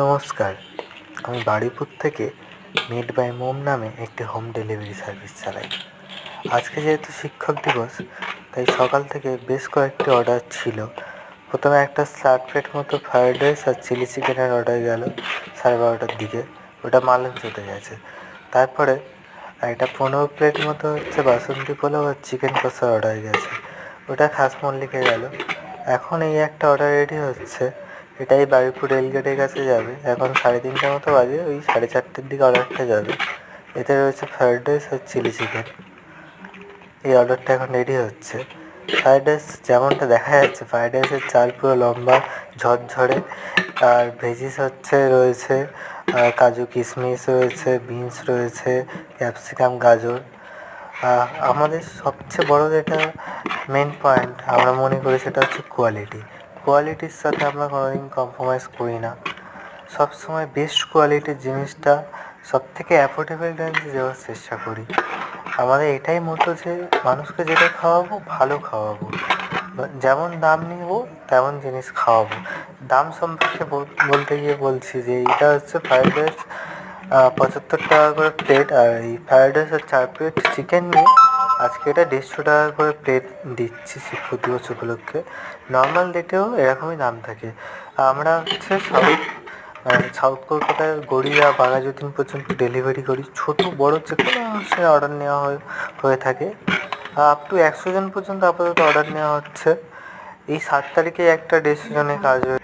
নমস্কার, আমি বারুইপুর থেকে মেড বাই মোম নামে একটি হোম ডেলিভারি সার্ভিস চালাই। আজকে যেহেতু শিক্ষক দিবস, তাই সকাল থেকে বেশ কয়েকটি অর্ডার ছিল। প্রথমে একটা স্লার্ট প্লেট মতো ফ্রায়েড রাইস আর চিলি চিকেনের অর্ডার গেল 12:30টার দিকে, ওটা মালঞ্চতে গেছে। তারপরে একটা 15 প্লেট মতো বাসন্তী পোলাও আর চিকেন কষার অর্ডার গেছে, ওটা খাস মল্লিকে গেল। এখন এই একটা অর্ডার রেডি হচ্ছে, এটাই বারুইপুর রেলগেটের কাছে যাবে। এখন 3:30 মতো বাজে, ওই 4:30টার দিকে অর্ডারটা যাবে। এতে রয়েছে ফ্রায়েড রাইস আর চিলি চিকেন। এই অর্ডারটা এখন রেডি হচ্ছে। ফ্রায়েড রাইস যেমনটা দেখা যাচ্ছে, ফ্রায়েড রাইসের চাল পুরো লম্বা ঝরঝরে, আর ভেজিস রয়েছে কাজু কিশমিশ রয়েছে, বিনস রয়েছে, ক্যাপসিকাম, গাজর। আমাদের সবচেয়ে বড় যেটা মেন পয়েন্ট আমরা মনে করি, সেটা হচ্ছে কোয়ালিটির সাথে আমরা কোনোদিন কম্প্রোমাইজ করি না। সবসময় বেস্ট কোয়ালিটির জিনিসটা সবথেকে অ্যাফোর্ডেবল রেঞ্জে দেওয়ার চেষ্টা করি। আমাদের এটাই মতো যে মানুষকে যেটা খাওয়াবো, ভালো খাওয়াবো, যেমন দাম নেব তেমন জিনিস খাওয়াবো। দাম সম্পর্কে বলতে গিয়ে বলছি যে এইটা হচ্ছে ফ্রায়েড রাইস 75 টাকা করে প্লেট, আর এই ফ্রায়েড রাইস আর 4 প্লেট চিকেন নিয়ে আজকে এটা 150 টাকা করে প্লেট দিচ্ছি শিক্ষক দিবস উপলক্ষে। নর্মাল ডেটেও এরকমই দাম থাকে। আমরা সাউথ কলকাতার গড়িয়া বাঘাযতীন পর্যন্ত ডেলিভারি করি। ছোট বড় যে কোনো মানুষের অর্ডার নেওয়া হয়ে থাকে। আপ টু 100 জন পর্যন্ত আপাতত অর্ডার নেওয়া হচ্ছে। এই 7 তারিখে একটা 150 জনের কাজ হয়ে